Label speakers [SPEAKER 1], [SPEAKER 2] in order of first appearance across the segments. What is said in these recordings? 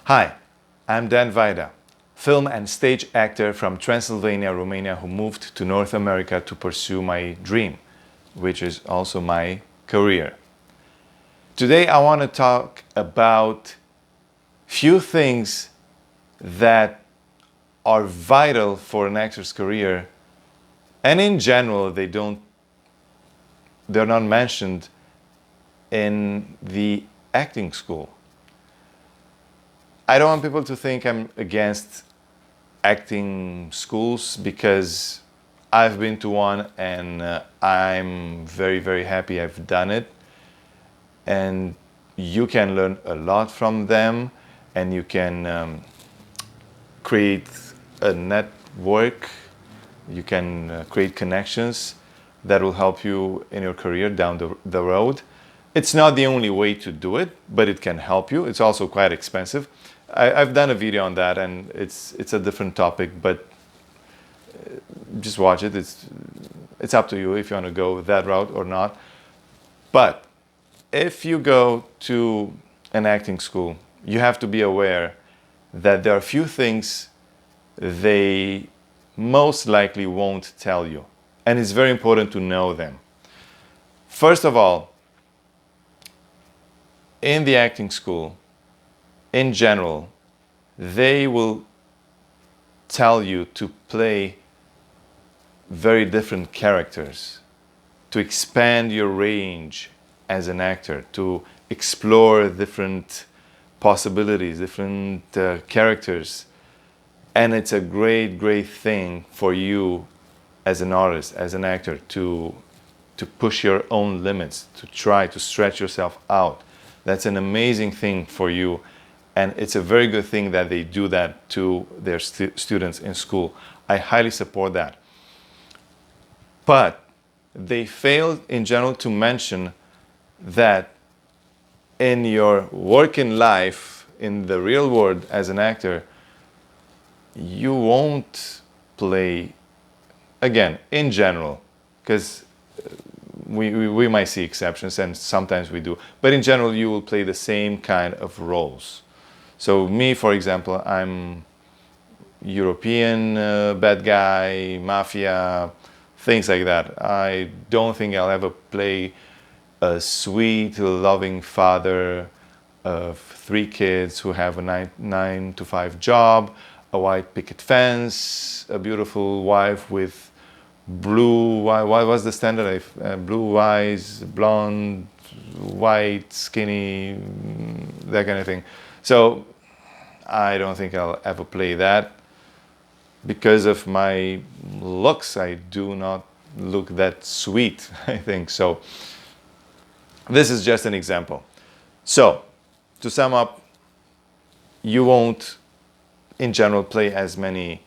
[SPEAKER 1] Hi, I'm Dan Vaida, film and stage actor from Transylvania, Romania, who moved to North America to pursue my dream, which is also my career. Today I want to talk about few things that are vital for an actor's career, and in general they're not mentioned in the acting school. I don't want people to think I'm against acting schools because I've been to one and I'm very, very happy I've done it. And you can learn a lot from them, and you can create a network, you can create connections that will help you in your career down the road. It's not the only way to do it, but it can help you. It's also quite expensive. I've done a video on that, and it's a different topic, but just watch it. It's up to you if you want to go that route or not. But if you go to an acting school, you have to be aware that there are a few things they most likely won't tell you, and it's very important to know them. First of all, in the acting school, in general, they will tell you to play very different characters, to expand your range as an actor, to explore different possibilities, different characters. And it's a great, great thing for you as an artist, as an actor, to push your own limits, to try to stretch yourself out. That's an amazing thing for you, and it's a very good thing that they do that to their students in school. I highly support that. But they failed in general to mention that in your working life, in the real world as an actor, you won't play, again, in general, because we might see exceptions, and sometimes we do, but in general you will play the same kind of roles. So me, for example, I'm European bad guy, mafia, things like that. I don't think I'll ever play a sweet, loving father of 3 kids who have a 9 to 5 job, a white picket fence, a beautiful wife with what was the standard? Blue eyes, blonde, white, skinny, that kind of thing. So I don't think I'll ever play that. Because of my looks, I do not look that sweet, I think. So this is just an example. So to sum up, you won't in general play as many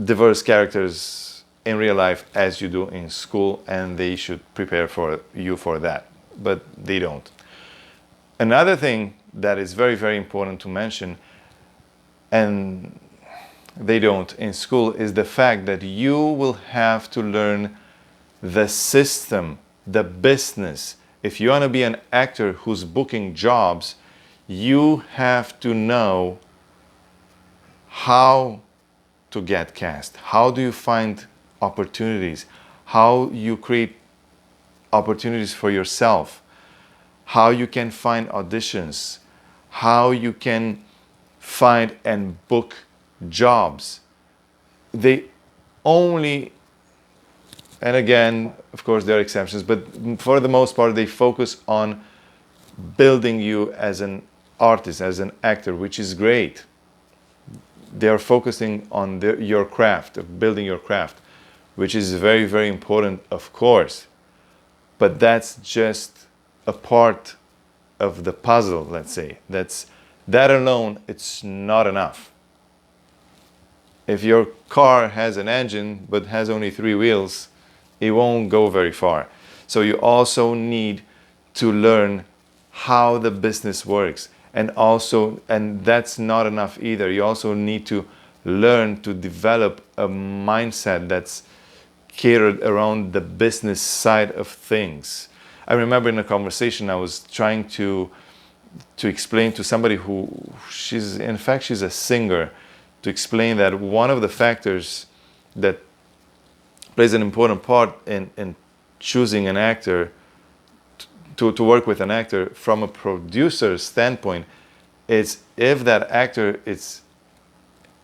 [SPEAKER 1] diverse characters in real life as you do in school, and they should prepare for you for that, but they don't. Another thing that is very, very important to mention, and they don't in school, is the fact that you will have to learn the system, the business. If you want to be an actor who's booking jobs, you have to know how to get cast. How do you find opportunities? How you create opportunities for yourself? How you can find auditions? How you can find and book jobs? They only, and again, of course there are exceptions, but for the most part they focus on building you as an artist, as an actor, which is great. They are focusing on your craft, of building your craft, which is very, very important, of course. But that's just a part of the puzzle, let's say. That alone, it's not enough. If your car has an engine but has only 3 wheels, it won't go very far. So you also need to learn how the business works. And that's not enough either. You also need to learn to develop a mindset that's catered around the business side of things. I remember in a conversation I was trying to to explain to somebody who she's a singer, to explain that one of the factors that plays an important part in choosing an actor to work with an actor from a producer's standpoint is if that actor it's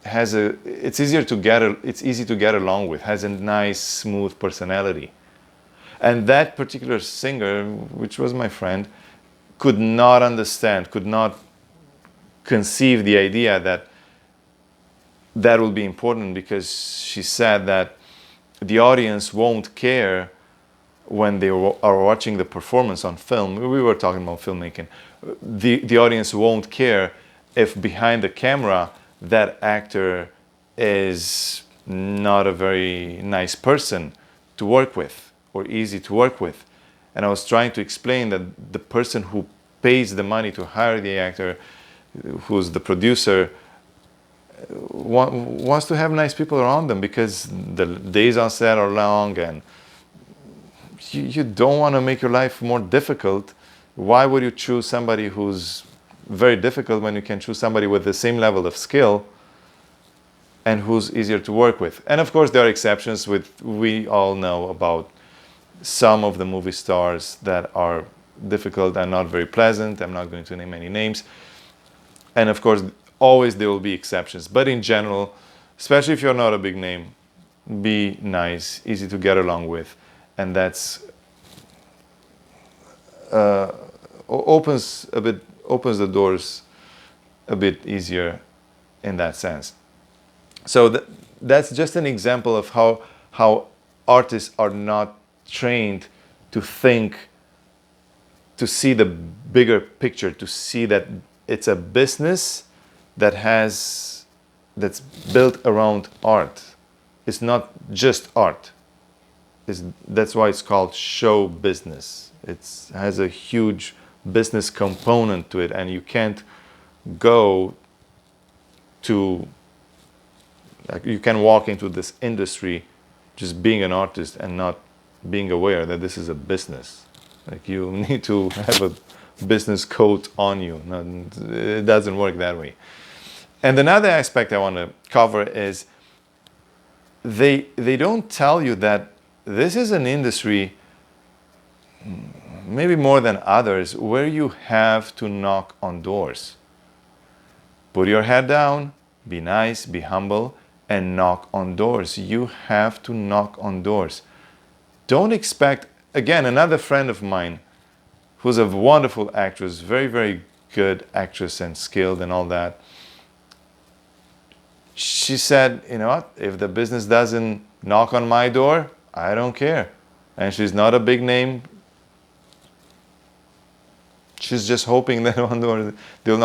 [SPEAKER 1] easy to get along with, has a nice smooth personality. And that particular singer, which was my friend, could not understand, could not conceive the idea that that will be important, because she said that the audience won't care when they are watching the performance on film. We were talking about filmmaking. The audience won't care if behind the camera that actor is not a very nice person to work with or easy to work with. And I was trying to explain that the person who pays the money to hire the actor, who's the producer, wants to have nice people around them, because the days on set are long and you don't want to make your life more difficult. Why would you choose somebody who's very difficult when you can choose somebody with the same level of skill and who's easier to work with? And of course there are exceptions. We all know about some of the movie stars that are difficult and not very pleasant. I'm not going to name any names. And of course always there will be exceptions, but in general, especially if you're not a big name, be nice, easy to get along with, and that's opens the doors a bit easier in that sense. So that's just an example of how artists are not trained to think, to see the bigger picture, to see that it's a business that's built around art. It's not just art. That's why it's called show business. It has a huge business component to it, and you can't go to, like, you can walk into this industry just being an artist and not being aware that this is a business. Like, you need to have a business coat on you. No, it doesn't work that way. And another aspect I want to cover is they don't tell you that this is an industry, maybe more than others, where you have to knock on doors. Put your head down, be nice, be humble, and knock on doors. You have to knock on doors. Don't expect, again, another friend of mine who's a wonderful actress, very, very good actress and skilled and all that. She said, you know what, if the business doesn't knock on my door, I don't care. And she's not a big name. She's just hoping that one day they'll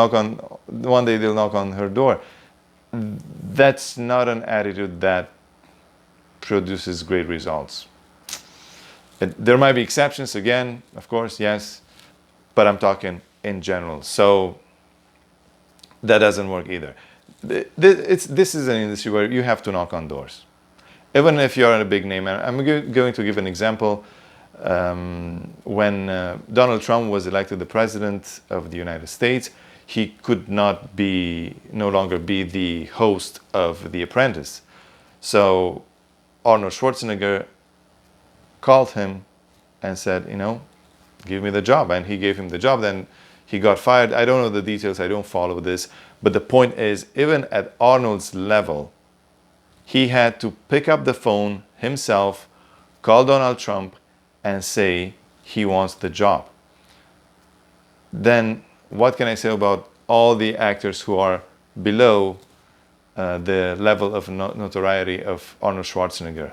[SPEAKER 1] knock on her door. That's not an attitude that produces great results. There might be exceptions, again, of course, yes, but I'm talking in general. So that doesn't work either. This is an industry where you have to knock on doors. Even if you're a big name. I'm going to give an example. When Donald Trump was elected the president of the United States, he could no longer be the host of The Apprentice. So Arnold Schwarzenegger called him and said, give me the job. And he gave him the job. Then he got fired. I don't know the details. I don't follow this. But the point is, even at Arnold's level, he had to pick up the phone himself, call Donald Trump, and say he wants the job. Then what can I say about all the actors who are below the level of notoriety of Arnold Schwarzenegger?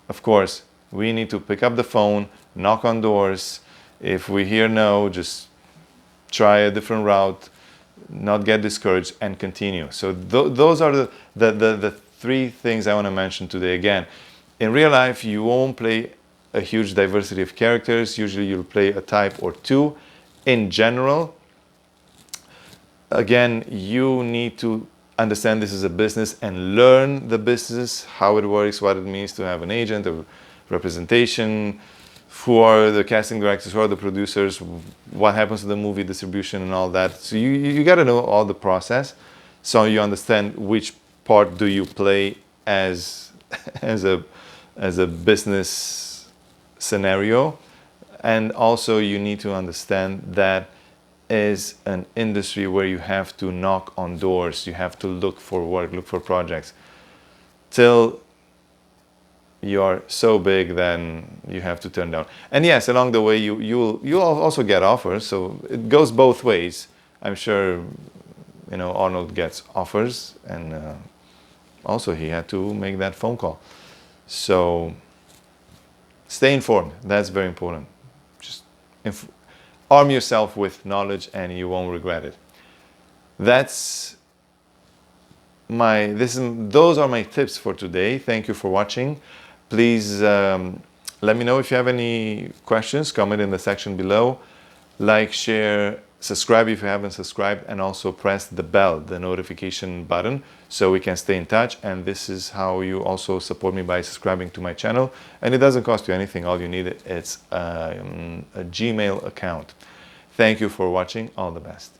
[SPEAKER 1] Of course, we need to pick up the phone, knock on doors. If we hear no, just try a different route, not get discouraged, and continue. So those are the three things I want to mention today. Again, in real life, you won't play a huge diversity of characters. Usually you'll play a type or two. In general, again, you need to understand this is a business and learn the business, how it works, what it means to have an agent, a representation, who are the casting directors, who are the producers, what happens to the movie distribution and all that. So you got to know all the process, so you understand which part do you play as as a business scenario, and also you need to understand that is an industry where you have to knock on doors, you have to look for work, look for projects till you're so big, then you have to turn down. And yes, along the way you'll also get offers, so it goes both ways. I'm sure, you know, Arnold gets offers, and also he had to make that phone call. So stay informed. That's very important. Just arm yourself with knowledge, and you won't regret it. Those are my tips for today. Thank you for watching. Please let me know if you have any questions. Comment in the section below. Like, share, subscribe if you haven't subscribed, and also press the bell, the notification button, so we can stay in touch. And this is how you also support me, by subscribing to my channel. And it doesn't cost you anything. All you need is a Gmail account. Thank you for watching. All the best.